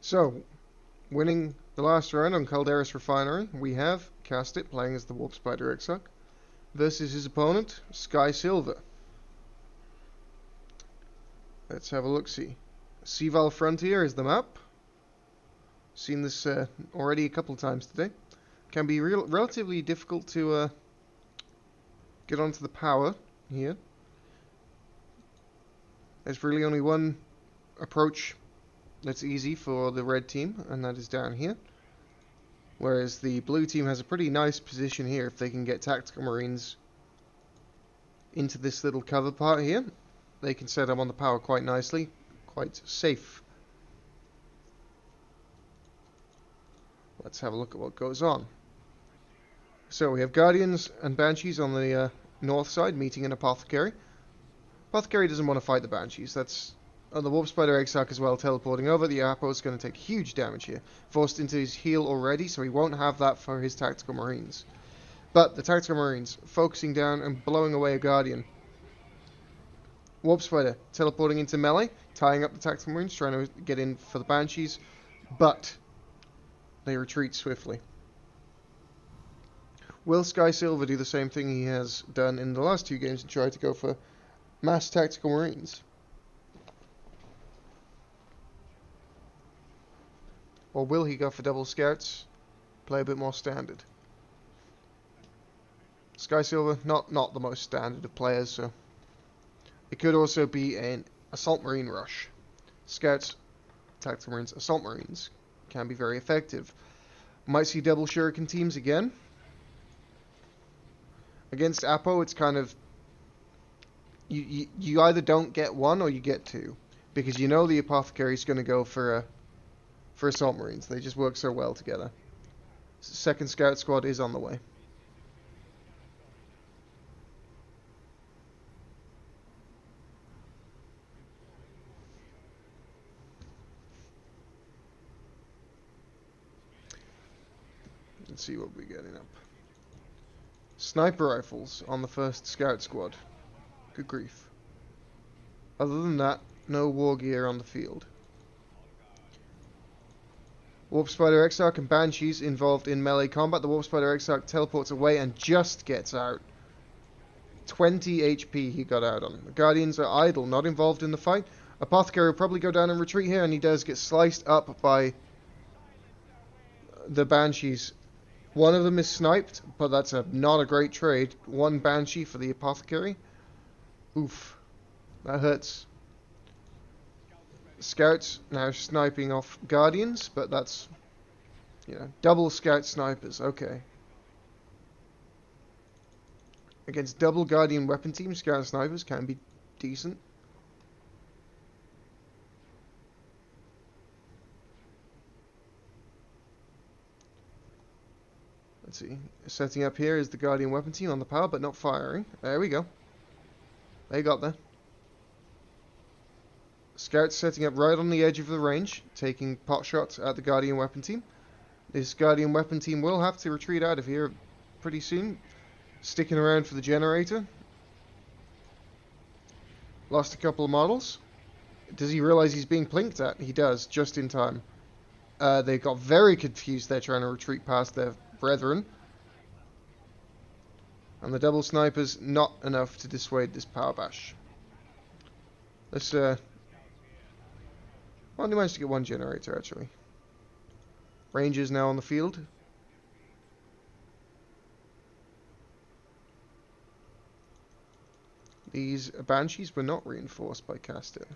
So, winning the last round on Calderis Refinery, we have Kastet playing as the Warp Spider Exarch versus his opponent, Skysilver. Let's have a look-see. Seaval Frontier is the map. Seen this already a couple of times today. Can be relatively difficult to get onto the power here. There's really only one approach that's easy for the red team, and that is down here. Whereas the blue team has a pretty nice position here if they can get tactical marines into this little cover part here. They can set them on the power quite nicely, quite safe. Let's have a look at what goes on. So we have Guardians and Banshees on the north side meeting an Apothecary. Apothecary doesn't want to fight the Banshees. That's the Warp Spider Exarch as well, teleporting over. The Apo is going to take huge damage here. Forced into his heal already, so he won't have that for his Tactical Marines. But the Tactical Marines focusing down and blowing away a Guardian. Warp Spider teleporting into melee, tying up the Tactical Marines, trying to get in for the Banshees, but they retreat swiftly. Will Skysilver do the same thing he has done in the last two games and try to go for mass Tactical Marines? Or will he go for double scouts, play a bit more standard? Skysilver, not the most standard of players, so it could also be an Assault Marine rush. Scouts, Tactical Marines, Assault Marines can be very effective. Might see double Shuriken teams again. Against Apo, it's kind of you either don't get one or you get two, because you know the Apothecary is going to go for Assault Marines. They just work so well together. Second Scout Squad is on the way. Let's see what we're getting up. Sniper rifles on the first Scout Squad. Good grief. Other than that, no war gear on the field. Warp Spider Exarch and Banshees involved in melee combat. The Warp Spider Exarch teleports away and just gets out. 20 HP he got out on him. The Guardians are idle, not involved in the fight. Apothecary will probably go down and retreat here, and he does get sliced up by the Banshees. One of them is sniped, but that's not a great trade. One Banshee for the Apothecary. Oof. That hurts. Scouts now sniping off Guardians, but that's, double Scout snipers. Okay. Against double Guardian weapon team, Scout snipers can be decent. Let's see. Setting up here is the Guardian weapon team on the power, but not firing. There we go. They got there. Scouts setting up right on the edge of the range, taking pot shots at the Guardian weapon team. This Guardian weapon team will have to retreat out of here pretty soon. Sticking around for the generator. Lost a couple of models. Does he realize he's being plinked at? He does, just in time. They got very confused there trying to retreat past their brethren. And the double snipers, not enough to dissuade this power bash. Let's, only managed to get one generator, actually. Rangers now on the field. These Banshees were not reinforced by Kastet.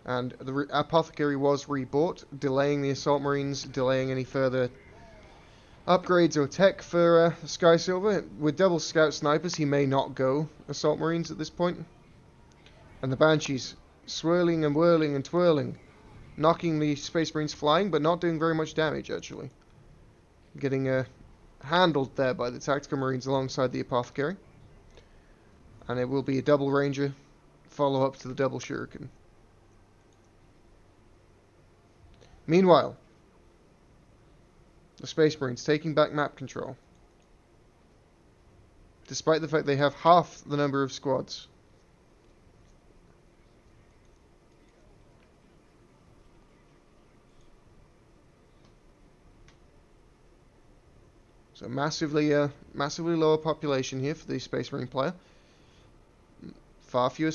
And the Apothecary was rebought, delaying the Assault Marines, delaying any further upgrades or tech for Skysilver. With double Scout Snipers, he may not go Assault Marines at this point. And the Banshees swirling and whirling and twirling, knocking the Space Marines flying, but not doing very much damage, actually. Getting handled there by the Tactical Marines alongside the Apothecary. And it will be a double Ranger follow-up to the double Shuriken. Meanwhile, the Space Marines taking back map control. Despite the fact they have half the number of squads. So massively lower population here for the Space Marine player. Far fewer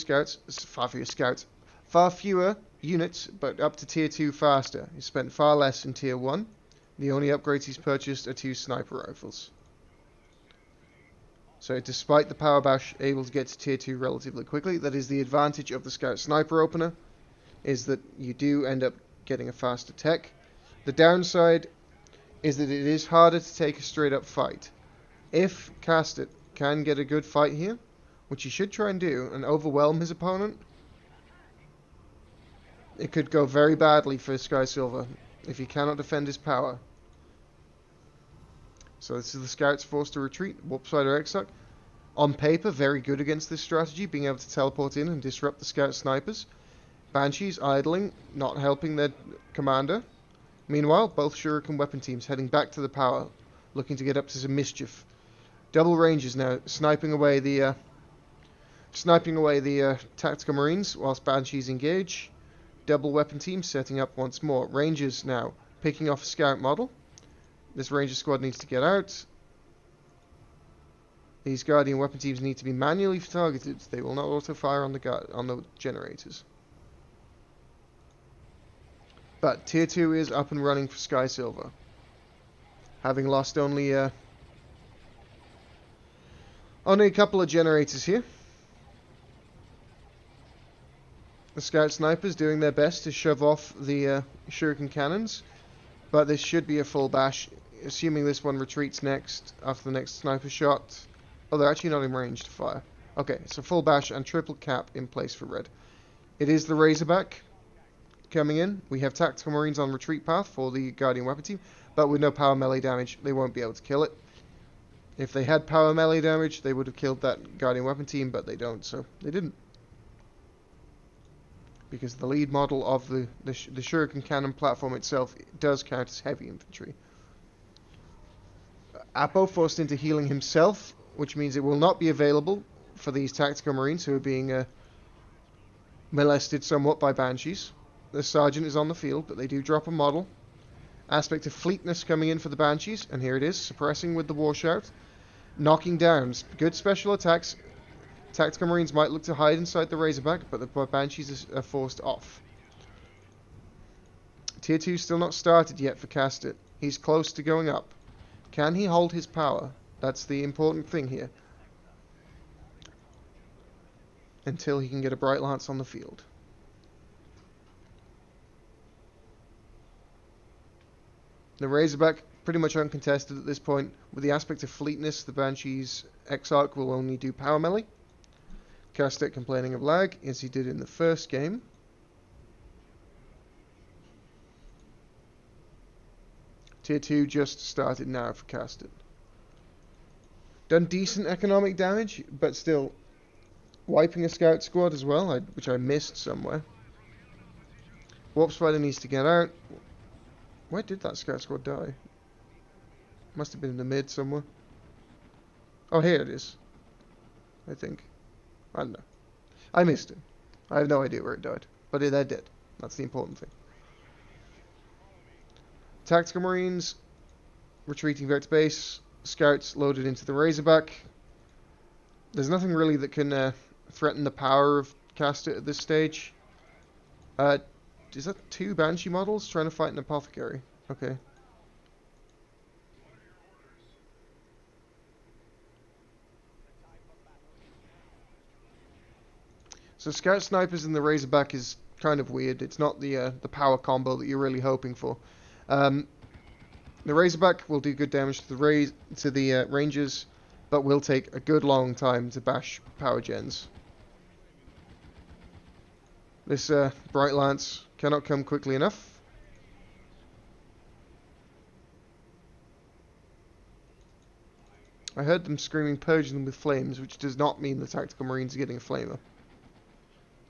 units, but up to tier 2 faster. He spent far less in tier 1. The only upgrades he's purchased are 2 sniper rifles. So despite the power bash able to get to tier 2 relatively quickly, that is the advantage of the Scout Sniper opener, is that you do end up getting a faster tech. The downside is that it is harder to take a straight up fight. If Kastet can get a good fight here, which he should try and do, and overwhelm his opponent, it could go very badly for Skysilver if he cannot defend his power. So this is the Scouts forced to retreat. Warp Spider Exarch, on paper, very good against this strategy, being able to teleport in and disrupt the Scout Snipers. Banshees idling, not helping their commander. Meanwhile, both Shuriken weapon teams heading back to the power, looking to get up to some mischief. Double Rangers now, sniping away the Tactical Marines, whilst Banshees engage. Double weapon team setting up once more. Rangers now, picking off a Scout model. This Ranger squad needs to get out. These Guardian weapon teams need to be manually targeted. They will not auto-fire on the generators. But tier 2 is up and running for Skysilver, having lost only a couple of generators here. The Scout Snipers doing their best to shove off the Shuriken cannons, but this should be a full bash, assuming this one retreats next after the next sniper shot. Oh, they're actually not in range to fire. Okay, so full bash and triple cap in place for red. It is the Razorback coming in. We have Tactical Marines on retreat path for the Guardian weapon team, but with no power melee damage, they won't be able to kill it. If they had power melee damage, they would have killed that Guardian weapon team, but they don't, so they didn't. Because the lead model of the Shuriken cannon platform itself does count as heavy infantry. Apo forced into healing himself, which means it will not be available for these Tactical Marines who are being molested somewhat by Banshees. The Sergeant is on the field, but they do drop a model. Aspect of Fleetness coming in for the Banshees, and here it is, suppressing with the War Shout. Knocking down. Good special attacks. Tactical Marines might look to hide inside the Razorback, but the Banshees are forced off. Tier 2 still not started yet for Kastet. He's close to going up. Can he hold his power? That's the important thing here. Until he can get a Bright Lance on the field. The Razorback pretty much uncontested at this point. With the aspect of Fleetness, the Banshees Exarch will only do power melee. Kastet complaining of lag, as he did in the first game. Tier 2 just started now for Kastet. Done decent economic damage, but still wiping a Scout squad as well, which I missed somewhere. Warp Spider needs to get out. Where did that Scout squad die? Must have been in the mid somewhere. Oh, here it is. I think. I don't know. I missed it. I have no idea where it died. But they're dead. That's the important thing. Tactical Marines retreating back to base. Scouts loaded into the Razorback. There's nothing really that can threaten the power of Kastet at this stage. Is that 2 Banshee models trying to fight an Apothecary? Okay. So Scout Snipers in the Razorback is kind of weird. It's not the power combo that you're really hoping for. The Razorback will do good damage to the Rangers, but will take a good long time to bash power gens. This Bright Lance cannot come quickly enough. I heard them screaming, purging them with flames, which does not mean the Tactical Marines are getting a flamer.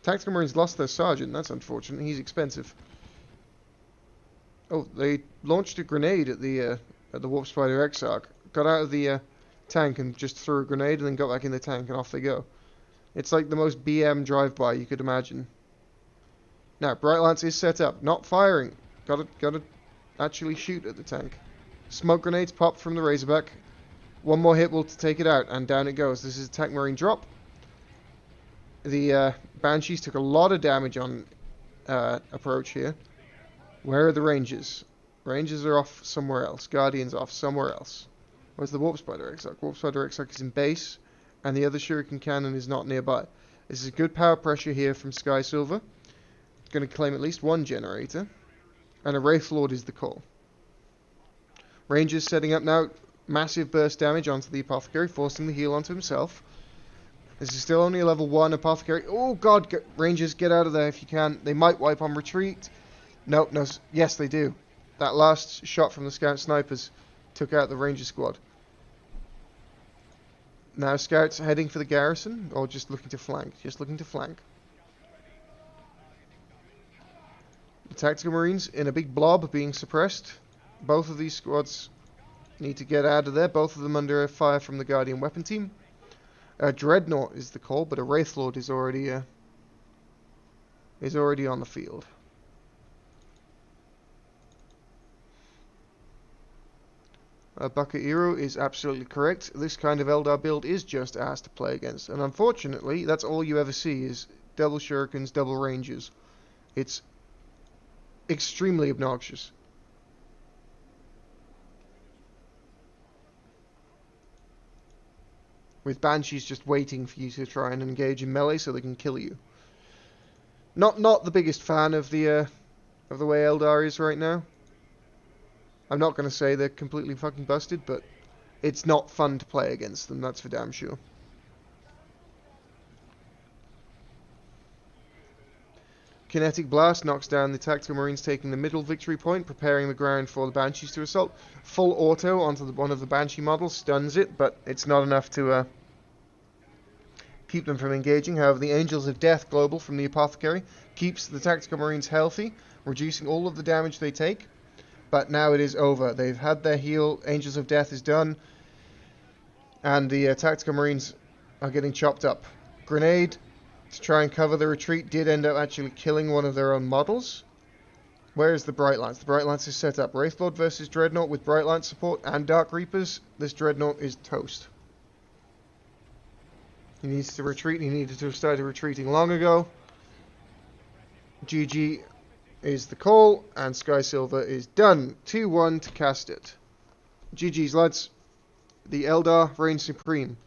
Tactical Marines lost their Sergeant, that's unfortunate, he's expensive. Oh, they launched a grenade at the Warp Spider Exarch, got out of the tank and just threw a grenade and then got back in the tank and off they go. It's like the most BM drive-by you could imagine. Now, Bright Lance is set up, not firing. Gotta actually shoot at the tank. Smoke grenades pop from the Razorback. One more hit will take it out, and down it goes. This is attack marine drop. The Banshees took a lot of damage on approach here. Where are the Rangers? Rangers are off somewhere else. Guardians off somewhere else. Where's the Warp Spider Exarch? Warp Spider Exarch is in base, and the other Shuriken Cannon is not nearby. This is good power pressure here from Skysilver. Going to claim at least one generator, and a Wraith Lord is the call. Rangers setting up now. Massive burst damage onto the Apothecary, forcing the heal onto himself. This is still only a level 1 Apothecary. Oh god, Rangers, get out of there if you can. They might wipe on retreat. No, yes they do. That last shot from the Scout Snipers took out the Ranger squad. Now Scouts heading for the garrison, or just looking to flank. The Tactical Marines in a big blob being suppressed. Both of these squads need to get out of there, both of them under fire from the Guardian weapon team. Dreadnought is the call, but a Wraith Lord is already on the field. Buccairo is absolutely correct. This kind of Eldar build is just ass to play against, and unfortunately, that's all you ever see is double Shurikens, double Rangers. It's extremely obnoxious. With Banshees just waiting for you to try and engage in melee so they can kill you. Not the biggest fan of the way Eldar is right now. I'm not going to say they're completely fucking busted, but it's not fun to play against them, that's for damn sure. Kinetic Blast knocks down the Tactical Marines, taking the middle victory point, preparing the ground for the Banshees to assault. Full auto onto one of the Banshee models, stuns it, but it's not enough to keep them from engaging. However, the Angels of Death global from the Apothecary keeps the Tactical Marines healthy, reducing all of the damage they take. But now it is over. They've had their heal. Angels of Death is done. And the Tactical Marines are getting chopped up. Grenade to try and cover the retreat did end up actually killing one of their own models. Where is the Bright Lance? The Bright Lance is set up. Wraithlord versus Dreadnought with Bright Lance support and Dark Reapers. This Dreadnought is toast. He needs to retreat. He needed to have started retreating long ago. GG is the call, and Skysilver is done. 2-1 to Kastet. GG's, lads. The Eldar reign supreme.